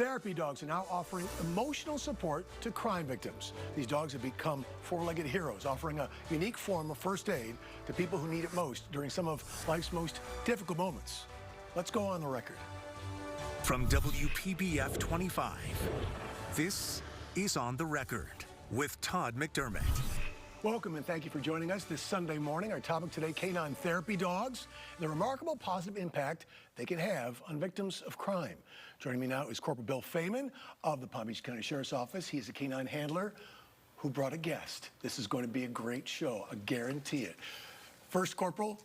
Therapy dogs are now offering emotional support to crime victims. These dogs have become four-legged heroes, offering a unique form of first aid to people who need it most during some of life's most difficult moments. Let's go on the record. From WPBF 25, this is On the Record with Todd McDermott. Welcome and thank you for joining us this Sunday morning. Our topic today, canine therapy dogs, and the remarkable positive impact they can have on victims of crime. Joining me now is Corporal Bill Freeman of the Palm Beach County Sheriff's Office. He is a canine handler who brought a guest. This is going to be a great show, I guarantee it. First, Corporal,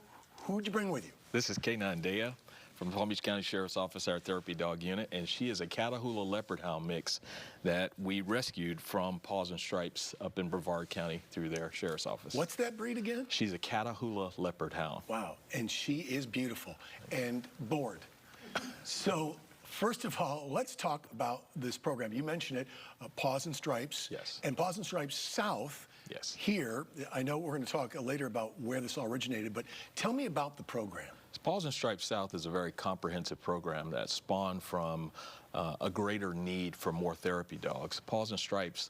who'd you bring with you? This is Canine Dea from the Palm Beach County Sheriff's Office, our therapy dog unit, and she is a Catahoula Leopard Hound mix that we rescued from Paws and Stripes up in Brevard County through their Sheriff's Office. What's that breed again? She's a Catahoula Leopard Hound. Wow, and she is beautiful and bored. So, first of all, let's talk about this program. You mentioned it, Paws and Stripes. Yes. And Paws and Stripes South. Yes. Here, I know we're going to talk later about where this all originated, but tell me about the program. Paws and Stripes South is a very comprehensive program that spawned from a greater need for more therapy dogs. Paws and Stripes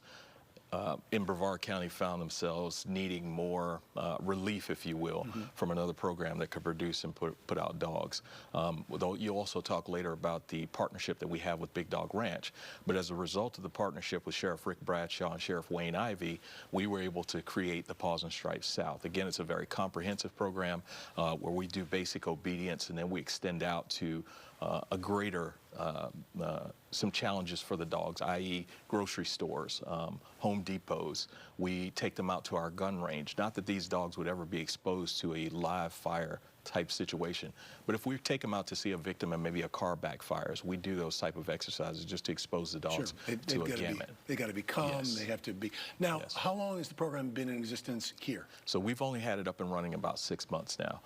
in Brevard County found themselves needing more relief, if you will, from another program that could produce and put out dogs. You'll also talk later about the partnership that we have with Big Dog Ranch. But as a result of the partnership with Sheriff Rick Bradshaw and Sheriff Wayne Ivey, we were able to create the Paws and Stripes South. Again, it's a very comprehensive program where we do basic obedience and then we extend out to a greater, some challenges for the dogs, i.e. grocery stores, Home Depots. We take them out to our gun range. Not that these dogs would ever be exposed to a live fire type situation, but if we take them out to see a victim and maybe a car backfires, we do those type of exercises just to expose the dogs to a gamut. They got to be calm, they have to be. Now, how long has the program been in existence here? So we've only had it up and running about 6 months now.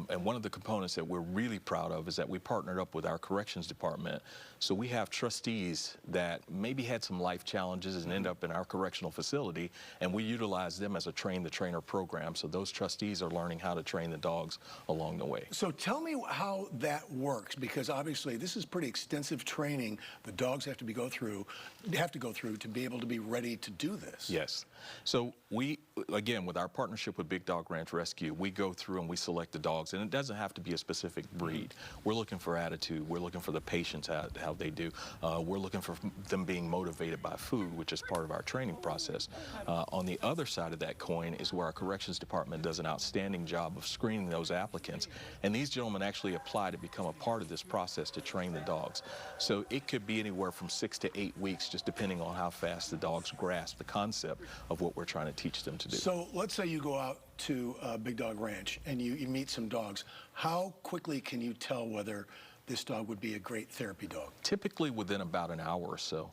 And one of the components that we're really proud of is that we partnered up with our corrections department. So we have trustees that maybe had some life challenges and end up in our correctional facility, and we utilize them as a train-the-trainer program. So those trustees are learning how to train the dogs along the way. So tell me how that works, because obviously this is pretty extensive training the dogs have to go through to be able to be ready to do this. Yes. So we, again, with our partnership with Big Dog Ranch Rescue, we go through and we select the dogs, and it doesn't have to be a specific breed. We're looking for attitude. We're looking for the patience, how they do. We're looking for them being motivated by food, which is part of our training process. On the other side of that coin is where our corrections department does an outstanding job of screening those applicants. And these gentlemen actually apply to become a part of this process to train the dogs. So it could be anywhere from 6 to 8 weeks, just depending on how fast the dogs grasp the concept of what we're trying to teach them to do. So let's say you go out to Big Dog Ranch and you meet some dogs. How quickly can you tell whether this dog would be a great therapy dog? Typically within about an hour or so.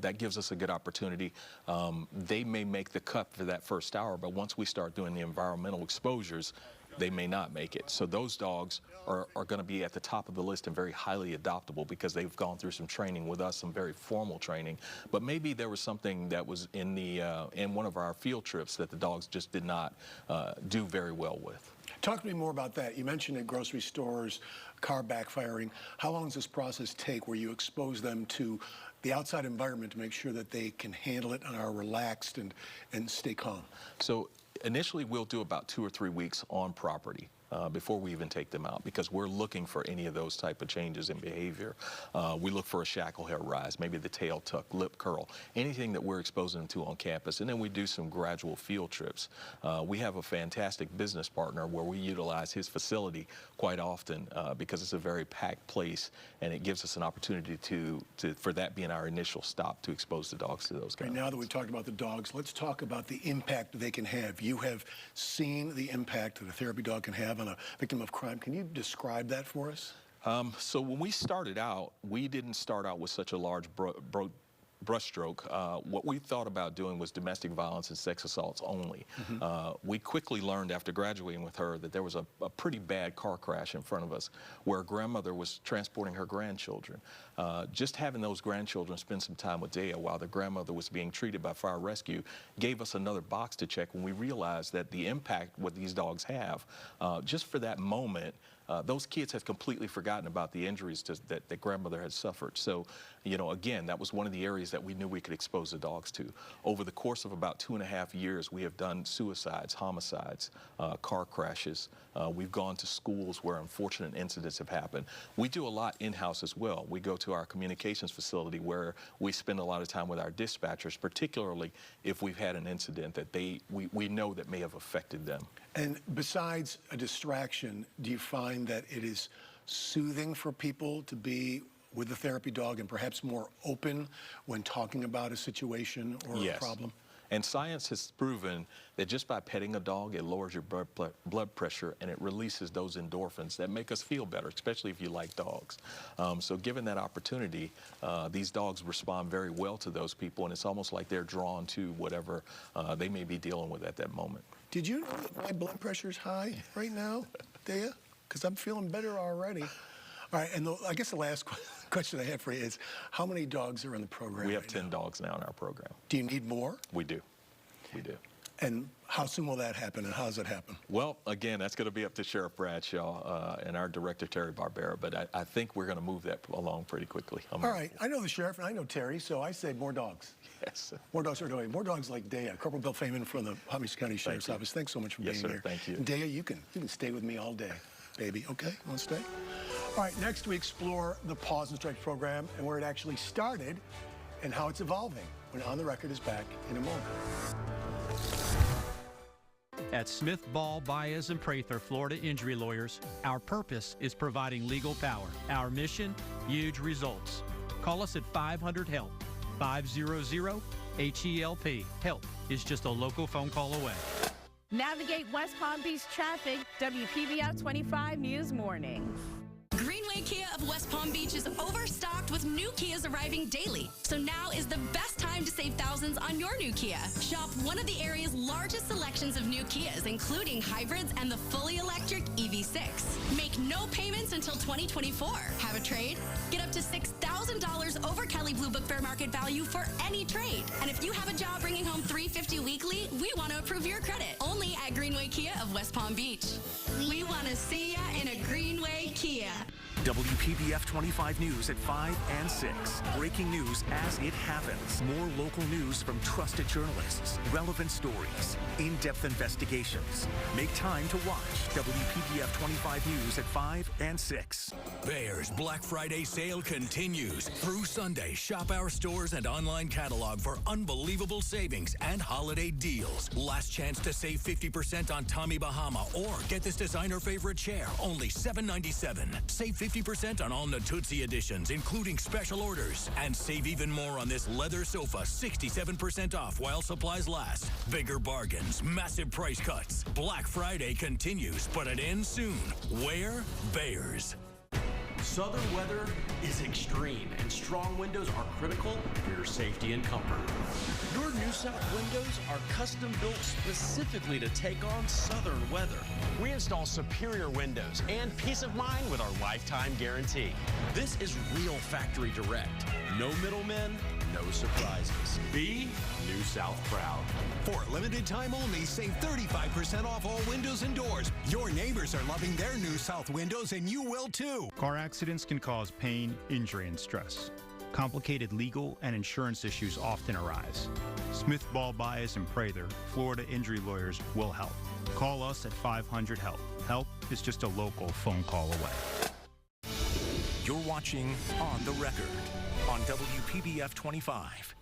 That gives us a good opportunity. They may make the cut for that first hour, but once we start doing the environmental exposures, they may not make it. So those dogs are going to be at the top of the list and very highly adoptable because they've gone through some training with us, some very formal training. But maybe there was something that was in one of our field trips that the dogs just did not do very well with. Talk to me more about that. You mentioned at grocery stores, car backfiring. How long does this process take where you expose them to the outside environment to make sure that they can handle it and are relaxed and stay calm? So initially, we'll do about 2 or 3 weeks on property before we even take them out, because we're looking for any of those type of changes in behavior. We look for a shackle hair rise, maybe the tail tuck, lip curl, anything that we're exposing them to on campus, and then we do some gradual field trips. We have a fantastic business partner where we utilize his facility quite often because it's a very packed place, and it gives us an opportunity for that being our initial stop to expose the dogs to those guys. Right, now that we've talked about the dogs, let's talk about the impact they can have. You have seen the impact that a therapy dog can have on a victim of crime. Can you describe that for us? So when we started out, we didn't start out with such a large brushstroke. What we thought about doing was domestic violence and sex assaults only. We quickly learned after graduating with her that there was a pretty bad car crash in front of us where a grandmother was transporting her grandchildren. Just having those grandchildren spend some time with Dea while the grandmother was being treated by fire rescue gave us another box to check when we realized that the impact what these dogs have, just for that moment, those kids have completely forgotten about the injuries that grandmother had suffered. So you know, again, that was one of the areas that we knew we could expose the dogs to. Over the course of about 2.5 years, we have done suicides, homicides, car crashes. We've gone to schools where unfortunate incidents have happened. We do a lot in-house as well. We go to our communications facility where we spend a lot of time with our dispatchers, particularly if we've had an incident that we know that may have affected them. And besides a distraction, do you find that it is soothing for people to be with a therapy dog and perhaps more open when talking about a situation or a problem? And science has proven that just by petting a dog, it lowers your blood pressure and it releases those endorphins that make us feel better, especially if you like dogs. So given that opportunity, these dogs respond very well to those people, and it's almost like they're drawn to whatever they may be dealing with at that moment. Did you know that my blood pressure's high right now, Dea? Because I'm feeling better already. All right, and I guess the last question I have for you is, how many dogs are in the program? We have right 10 now? dogs now in our program. Do you need more? We do. We do. And how soon will that happen, and how does it happen? Well, again, that's going to be up to Sheriff Bradshaw and our director, Terry Barbera, but I think we're going to move that along pretty quickly. All right, I know the sheriff and I know Terry, so I say more dogs. Yes. More dogs are doing. More dogs like Dea. Corporal Bill Feynman from the Palm Beach County Sheriff's Office. Thanks so much for being sir. here. Thank you. Dea, you can stay with me all day, baby. Okay, want to stay? All right, next we explore the Paws and Stripes program and where it actually started and how it's evolving when On the Record is back in a moment. At Smith, Ball, Baez, and Prather, Florida Injury Lawyers, our purpose is providing legal power. Our mission, huge results. Call us at 500-HELP, 500-HELP. Help is just a local phone call away. Navigate West Palm Beach traffic, WPBF 25 News Mornings. Greenway Kia of West Palm Beach is overstocked with new Kias arriving daily. So now is the best time to save thousands on your new Kia. Shop one of the area's largest selections of new Kias, including hybrids and the fully electric EV6. Make no payments until 2024. Have a trade? Get up to $6,000 over Kelley Blue Book fair market value for any trade. And if you have a job bringing home $350 weekly, we want to approve your credit. Only at Greenway Kia of West Palm Beach. We want to see ya in a Greenway Kia. WPBF 25 News at 5 and 6. Breaking news as it happens. More local news from trusted journalists. Relevant stories. In-depth investigations. Make time to watch WPBF 25 News at 5 and 6. Bear's Black Friday sale continues. Through Sunday, shop our stores and online catalog for unbelievable savings and holiday deals. Last chance to save 50% on Tommy Bahama or get this designer favorite chair, only $7.97. Save 50% on all Natuzzi editions, including special orders. And save even more on this leather sofa, 67% off while supplies last. Bigger bargains, massive price cuts. Black Friday continues, but it ends soon. Where? Bears. Southern weather is extreme, and strong windows are critical for your safety and comfort. Your New South windows are custom built specifically to take on southern weather. We install superior windows and peace of mind with our lifetime guarantee. This is real factory direct. No middlemen, no surprises. Be New South proud. For a limited time only, save 35% off all windows and doors. Your neighbors are loving their New South windows, and you will too. Car accidents can cause pain, injury, and stress. Complicated legal and insurance issues often arise. Smith, Ball, Baez, and Prather, Florida Injury Lawyers will help. Call us at 500-HELP. Help is just a local phone call away. You're watching On the Record on WPBF 25.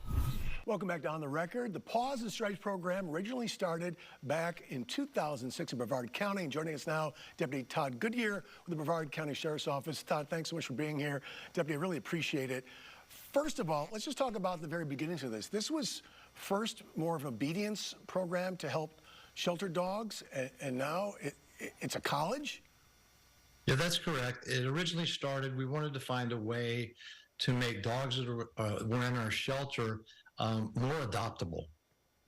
Welcome back to On the Record. The Paws and Stripes program originally started back in 2006 in Brevard County. And joining us now, Deputy Todd Goodyear with the Brevard County Sheriff's Office. Todd, thanks so much for being here. Deputy, I really appreciate it. First of all, let's just talk about the very beginnings of this. This was first more of an obedience program to help shelter dogs, and now it's a college? Yeah, that's correct. It originally started, we wanted to find a way to make dogs that were in our shelter more adoptable.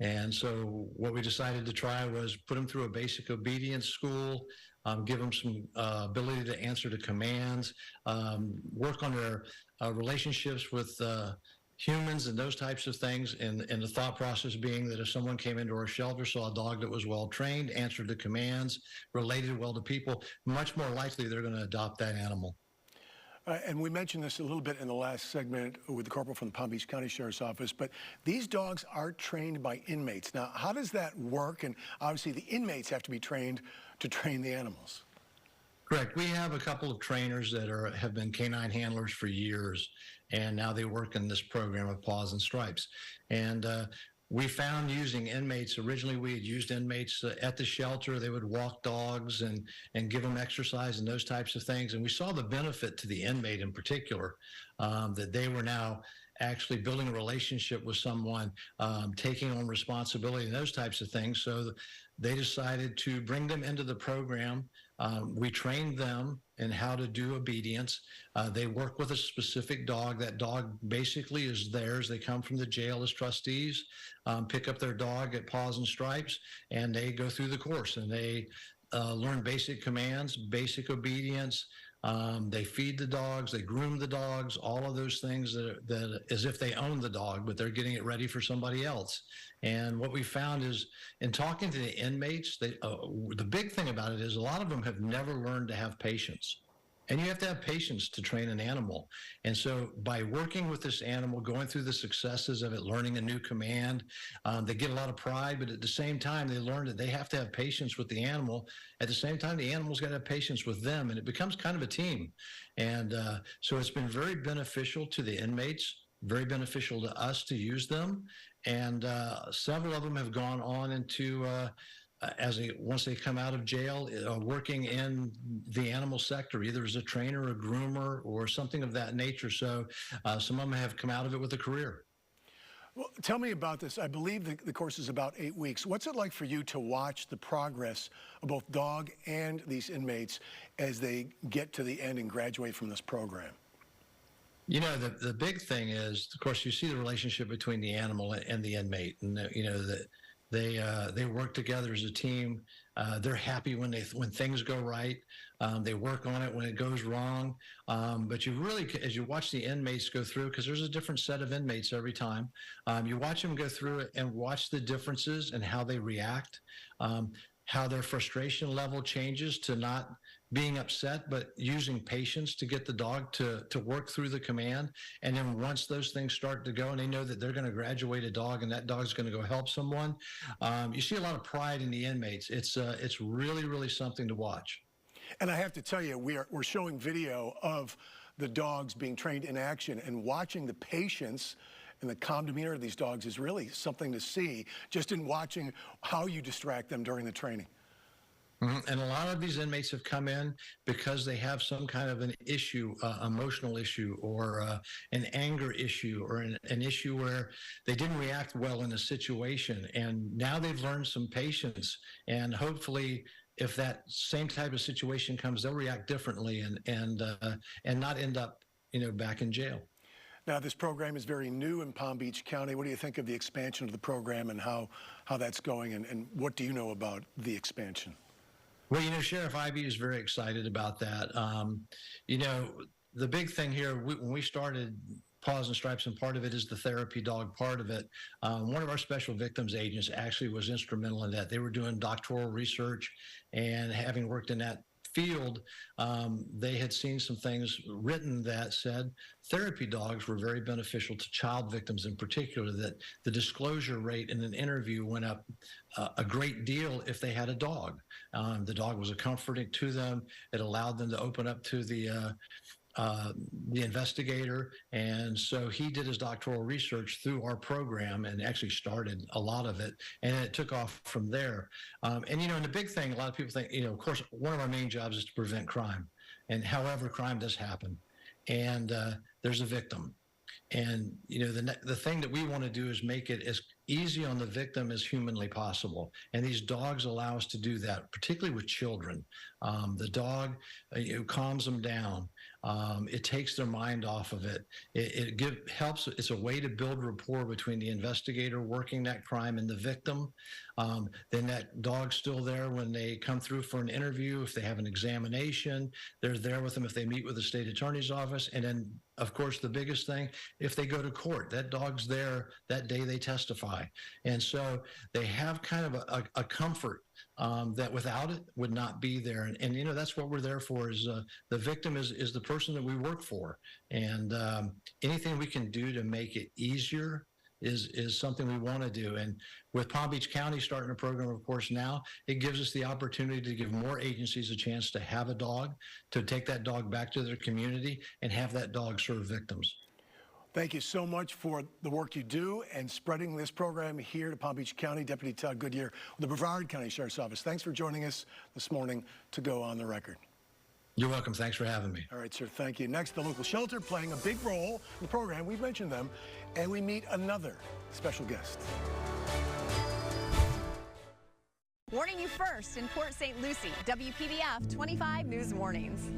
And so what we decided to try was put them through a basic obedience school, give them some ability to answer to commands, work on their relationships with humans and those types of things. And the thought process being that if someone came into our shelter, saw a dog that was well trained, answered the commands, related well to people, much more likely they're going to adopt that animal. And we mentioned this a little bit in the last segment with the corporal from the Palm Beach County Sheriff's Office, but these dogs are trained by inmates. Now, how does that work? And obviously the inmates have to be trained to train the animals. Correct. We have a couple of trainers that have been canine handlers for years, and now they work in this program of Paws and Stripes. And we found using inmates, originally we had used inmates at the shelter. They would walk dogs and give them exercise and those types of things. And we saw the benefit to the inmate in particular, that they were now actually building a relationship with someone, taking on responsibility and those types of things. So they decided to bring them into the program. We trained them in how to do obedience. They work with a specific dog. That dog basically is theirs. They come from the jail as trustees, pick up their dog at Paws and Stripes, and they go through the course, and they learn basic commands, basic obedience. They feed the dogs, they groom the dogs, all of those things that as if they own the dog, but they're getting it ready for somebody else. And what we found is in talking to the inmates, the big thing about it is a lot of them have never learned to have patience. And you have to have patience to train an animal. And so by working with this animal, going through the successes of it, learning a new command, they get a lot of pride, but at the same time, they learn that they have to have patience with the animal. At the same time, the animal's got to have patience with them, and it becomes kind of a team. And so it's been very beneficial to the inmates, very beneficial to us to use them. And several of them have gone on into once they come out of jail, working in the animal sector, either as a trainer, a groomer, or something of that nature. So some of them have come out of it with a career. Well, tell me about this. I believe the course is about 8 weeks. What's it like for you to watch the progress of both dog and these inmates as they get to the end and graduate from this program? You know, the big thing is, of course, you see the relationship between the animal and the inmate, and you know that they work together as a team. They're happy when things go right. They work on it when it goes wrong. But you really, as you watch the inmates go through, because there's a different set of inmates every time, you watch them go through it and watch the differences and how they react, how their frustration level changes to not being upset, but using patience to get the dog to work through the command. And then once those things start to go and they know that they're going to graduate a dog and that dog's going to go help someone, you see a lot of pride in the inmates. It's really, really something to watch. And I have to tell you, we're showing video of the dogs being trained in action, and watching the patience and the calm demeanor of these dogs is really something to see just in watching how you distract them during the training. And a lot of these inmates have come in because they have some kind of an issue, emotional issue, or an anger issue, or an issue where they didn't react well in a situation. And now they've learned some patience. And hopefully, if that same type of situation comes, they'll react differently and not end up, back in jail. Now, this program is very new in Palm Beach County. What do you think of the expansion of the program and how that's going? And what do you know about the expansion? Well, Sheriff Ivey is very excited about that. The big thing here, when we started Paws and Stripes, and part of it is the therapy dog part of it, one of our special victims agents actually was instrumental in that. They were doing doctoral research, and having worked in that field, they had seen some things written that said therapy dogs were very beneficial to child victims in particular, that the disclosure rate in an interview went up a great deal if they had a dog. The dog was comforting to them. It allowed them to open up to the investigator. And so he did his doctoral research through our program and actually started a lot of it. And it took off from there. And the big thing, a lot of people think, of course, one of our main jobs is to prevent crime. And however, crime does happen. And there's a victim. And, the thing that we want to do is make it as easy on the victim as humanly possible. And these dogs allow us to do that, particularly with children. The dog calms them down. It takes their mind off of it. It helps. It's a way to build rapport between the investigator working that crime and the victim. Then that dog's still there when they come through for an interview. If they have an examination, they're there with them if they meet with the state attorney's office. And then, of course, the biggest thing, if they go to court, that dog's there that day they testify. And so they have kind of a comfort that without it would not be there. And you know, that's what we're there for. Is the victim is the person that we work for, and anything we can do to make it easier is something we want to do. And with Palm Beach County starting a program, of course, now it gives us the opportunity to give more agencies a chance to have a dog, to take that dog back to their community and have that dog serve victims. Thank you so much for the work you do and spreading this program here to Palm Beach County. Deputy Todd Goodyear with the Brevard County Sheriff's Office. Thanks for joining us this morning to go on the record. You're welcome. Thanks for having me. All right, sir. Thank you. Next, the local shelter playing a big role in the program. We've mentioned them, and we meet another special guest. Warning you first in Port St. Lucie, WPBF 25 News Mornings.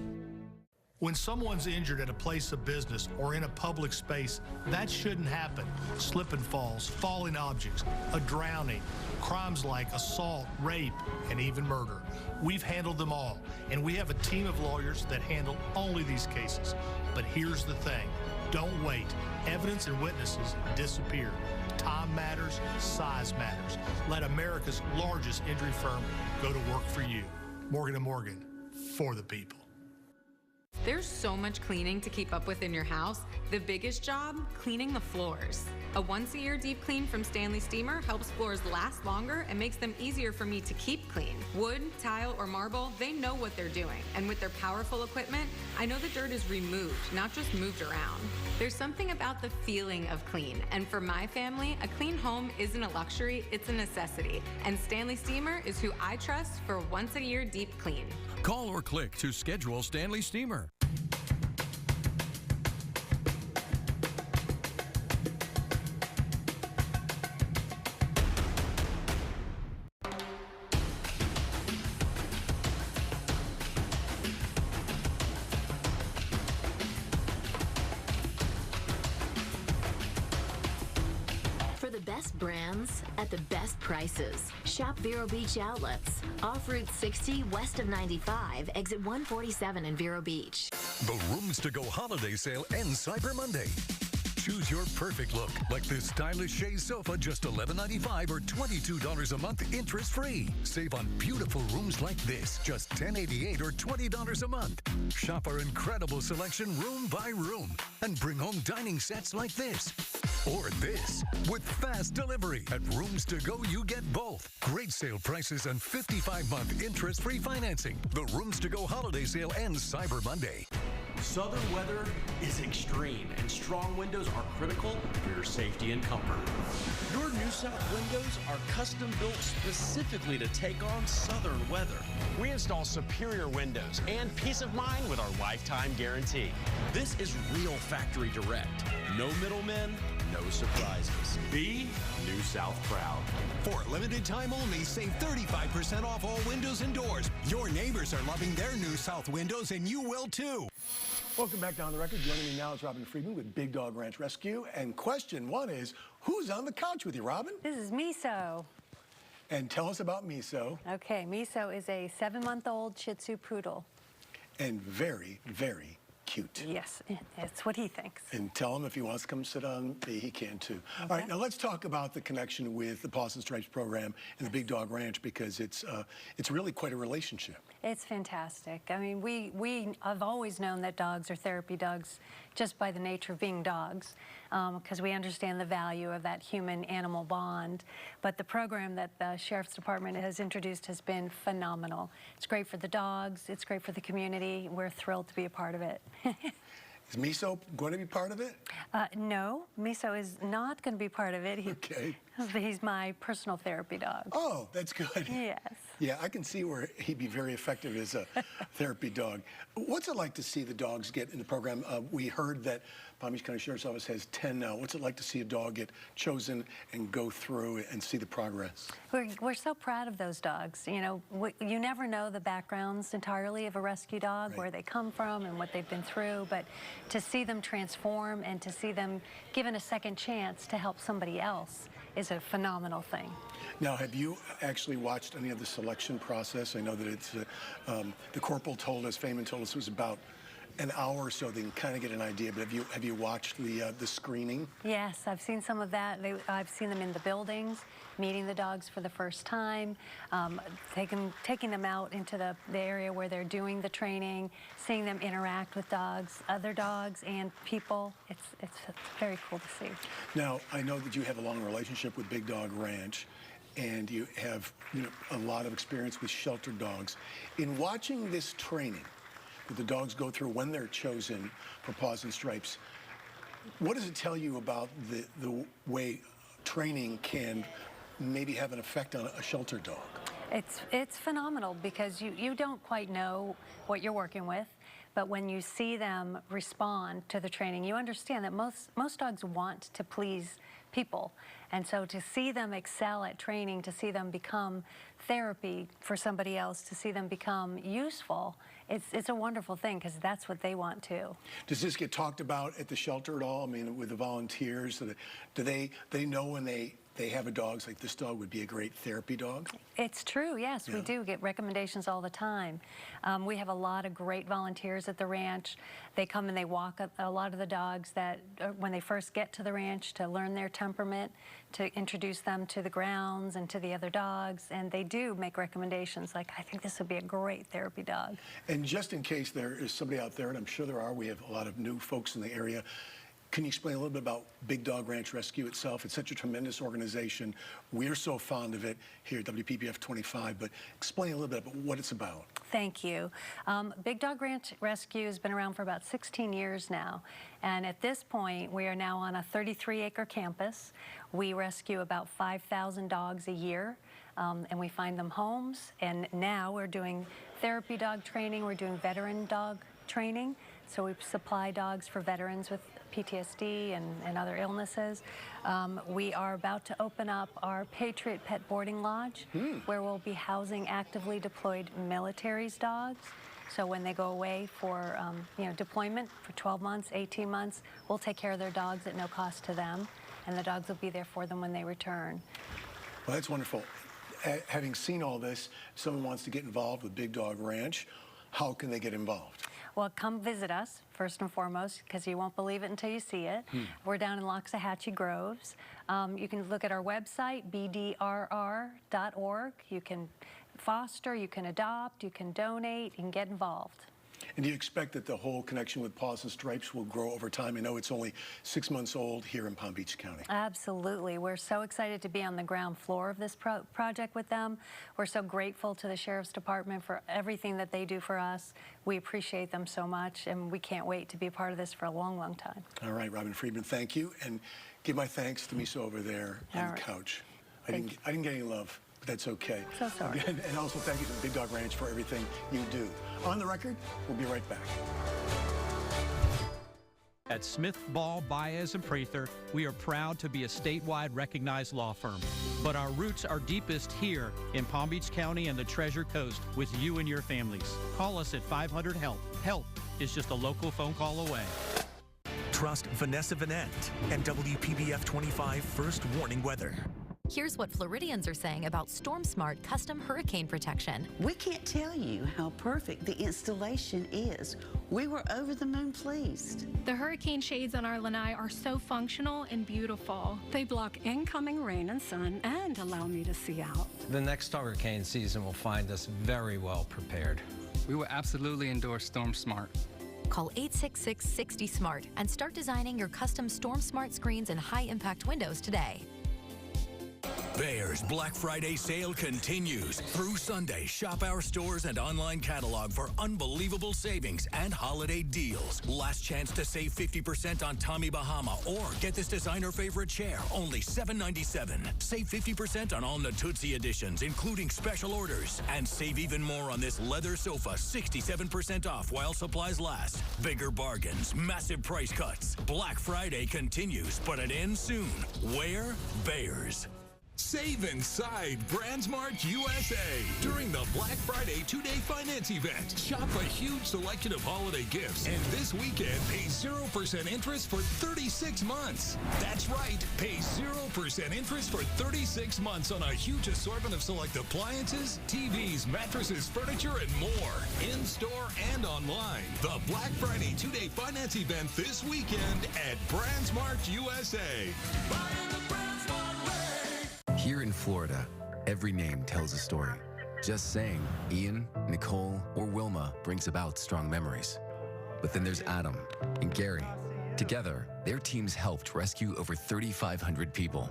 When someone's injured at a place of business or in a public space, that shouldn't happen. Slip and falls, falling objects, a drowning, crimes like assault, rape, and even murder. We've handled them all, and we have a team of lawyers that handle only these cases. But here's the thing, don't wait. Evidence and witnesses disappear. Time matters, size matters. Let America's largest injury firm go to work for you. Morgan & Morgan, for the people. There's so much cleaning to keep up with in your house. The biggest job, cleaning the floors. A once-a-year deep clean from Stanley Steamer helps floors last longer and makes them easier for me to keep clean. Wood, tile, or marble, they know what they're doing. And with their powerful equipment, I know the dirt is removed, not just moved around. There's something about the feeling of clean. And for my family, a clean home isn't a luxury, it's a necessity. And Stanley Steamer is who I trust for a once-a-year deep clean. Call or click to schedule Stanley Steamer. Best brands at the best prices. Shop Vero Beach Outlets, off Route 60, west of 95, exit 147 in Vero Beach. The Rooms to Go holiday sale ends Cyber Monday. Choose your perfect look, like this stylish chaise sofa, just $11.95 or $22 a month, interest-free. Save on beautiful rooms like this, just $10.88 or $20 a month. Shop our incredible selection room by room and bring home dining sets like this. Or this. With fast delivery at Rooms to Go, you get both. Great sale prices and 55-month interest-free financing. The Rooms to Go holiday sale ends Cyber Monday. Southern weather is extreme, and strong windows are critical for your safety and comfort. Your New South windows are custom built specifically to take on southern weather. We install superior windows and peace of mind with our lifetime guarantee. This is real factory direct. No middlemen, no surprises. Be New South proud. For a limited time only, save 35% off all windows and doors. Your neighbors are loving their New South windows, and you will too. Welcome back down the record. Joining me now is Robin Freeman with Big Dog Ranch Rescue. And question one is, who's on the couch with you, Robin? This is Miso. And tell us about Miso. Okay, Miso is a 7-month-old Shih Tzu poodle. And very, very cute. Yes, it's what he thinks. And tell him if he wants to come sit on me, he can too. Okay. All right, now let's talk about the connection with the Paws and Stripes program and the Big Dog Ranch, because it's really quite a relationship. It's fantastic. I mean, we have always known that dogs are therapy dogs just by the nature of being dogs, because we understand the value of that human-animal bond. But the program that the Sheriff's Department has introduced has been phenomenal. It's great for the dogs. It's great for the community. We're thrilled to be a part of it. Is Miso going to be part of it? No, Miso is not going to be part of it. Okay. He's my personal therapy dog. Oh, that's good. Yes. Yeah, I can see where he'd be very effective as a therapy dog. What's it like to see the dogs get in the program? We heard that Palm Beach County Sheriff's Office has 10 now. What's it like to see a dog get chosen and go through and see the progress? We're so proud of those dogs. You know, you never know the backgrounds entirely of a rescue dog, right, where they come from and what they've been through, but to see them transform and to see them given a second chance to help somebody else is a phenomenal thing. Now, have you actually watched any of the selection process? I know that it's, the corporal told us, Freeman told us, it was about an hour or so, they can kind of get an idea. But have you watched the screening? Yes, I've seen some of that. I've seen them in the buildings, meeting the dogs for the first time, taking them out into the area where they're doing the training, seeing them interact with dogs, other dogs and people. It's very cool to see. Now, I know that you have a long relationship with Big Dog Ranch, and you have a lot of experience with sheltered dogs. In watching this training that the dogs go through when they're chosen for Paws and Stripes, what does it tell you about the way training can maybe have an effect on a shelter dog? It's phenomenal because you don't quite know what you're working with, but when you see them respond to the training, you understand that most dogs want to please people. And so to see them excel at training, to see them become therapy for somebody else, to see them become useful, it's a wonderful thing because that's what they want too. Does this get talked about at the shelter at all? I mean, with the volunteers, do they know when they have a dog, like this dog would be a great therapy dog? It's true, yes. Yeah. We do get recommendations all the time. We have a lot of great volunteers at the ranch. They come and they walk a lot of the dogs that, when they first get to the ranch, to learn their temperament, to introduce them to the grounds and to the other dogs, and they do make recommendations like, I think this would be a great therapy dog. And just in case there is somebody out there, and I'm sure there are, we have a lot of new folks in the area, can you explain a little bit about Big Dog Ranch Rescue itself? It's such a tremendous organization. We're so fond of it here at WPBF 25, but explain a little bit about what it's about. Thank you. Big Dog Ranch Rescue has been around for about 16 years now, and at this point, we are now on a 33-acre campus. We rescue about 5,000 dogs a year, and we find them homes, and now we're doing therapy dog training, we're doing veteran dog training, so we supply dogs for veterans with PTSD and other illnesses. We are about to open up our Patriot Pet Boarding Lodge, where we'll be housing actively deployed military's dogs. So when they go away for deployment for 12 months, 18 months, we'll take care of their dogs at no cost to them, and the dogs will be there for them when they return. Well, that's wonderful. Having seen all this, if someone wants to get involved with Big Dog Ranch, how can they get involved? Well, come visit us, first and foremost, because you won't believe it until you see it. We're down in Loxahatchee Groves. You can look at our website, bdrr.org. You can foster, you can adopt, you can donate, you can get involved. And do you expect that the whole connection with Paws and Stripes will grow over time? I know it's only 6 months old here in Palm Beach County. Absolutely. We're so excited to be on the ground floor of this project with them. We're so grateful to the Sheriff's Department for everything that they do for us. We appreciate them so much, and we can't wait to be a part of this for a long, long time. All right, Robin Freeman, thank you. And give my thanks to Miso over there on the couch. I didn't get any love. That's okay. So sorry. And also thank you to the Big Dog Ranch for everything you do. On the record, we'll be right back. At Smith, Ball, Baez, and Prather, we are proud to be a statewide recognized law firm. But our roots are deepest here in Palm Beach County and the Treasure Coast with you and your families. Call us at 500-HELP. Help is just a local phone call away. Trust Vanessa Vanette and WPBF 25 First Warning Weather. Here's what Floridians are saying about StormSmart custom hurricane protection. We can't tell you how perfect the installation is. We were over the moon pleased. The hurricane shades on our lanai are so functional and beautiful. They block incoming rain and sun and allow me to see out. The next hurricane season will find us very well prepared. We will absolutely endorse StormSmart. Call 866-60-SMART and start designing your custom StormSmart screens and high-impact windows today. Bear's Black Friday sale continues. Through Sunday, shop our stores and online catalog for unbelievable savings and holiday deals. Last chance to save 50% on Tommy Bahama or get this designer favorite chair, only $7.97. Save 50% on all Natuzzi editions, including special orders. And save even more on this leather sofa, 67% off while supplies last. Bigger bargains, massive price cuts. Black Friday continues, but it ends soon. Where? Bear's. Save inside BrandsMart USA during the Black Friday 2-day finance event. Shop a huge selection of holiday gifts, and this weekend pay 0% interest for 36 months. That's right, pay 0% interest for 36 months on a huge assortment of select appliances, TVs, mattresses, furniture, and more. In-store and online. The Black Friday 2-day finance event this weekend at BrandsMart USA. Here in Florida, every name tells a story. Just saying Ian, Nicole, or Wilma brings about strong memories. But then there's Adam and Gary. Together, their teams helped rescue over 3,500 people.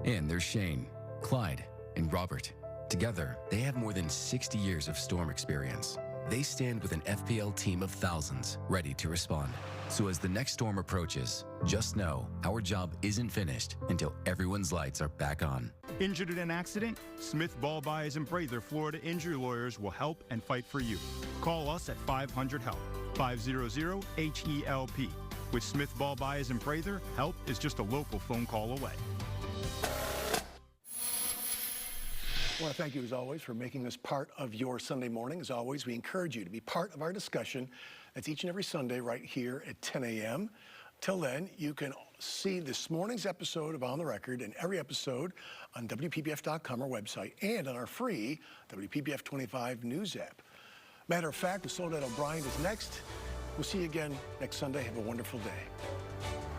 And there's Shane, Clyde, and Robert. Together, they have more than 60 years of storm experience. They stand with an FPL team of thousands ready to respond. So as the next storm approaches, just know our job isn't finished until everyone's lights are back on. Injured in an accident? Smith Ball Buyers and Prather Florida Injury Lawyers will help and fight for you. Call us at 500-HELP, 500-HELP. With Smith Ball Buyers and Prather, help is just a local phone call away. I want to thank you, as always, for making us part of your Sunday morning. As always, we encourage you to be part of our discussion. That's each and every Sunday right here at 10 a.m. Till then, you can see this morning's episode of On the Record and every episode on WPBF.com, our website, and on our free WPBF 25 News app. Matter of fact, the Soledad O'Brien is next. We'll see you again next Sunday. Have a wonderful day.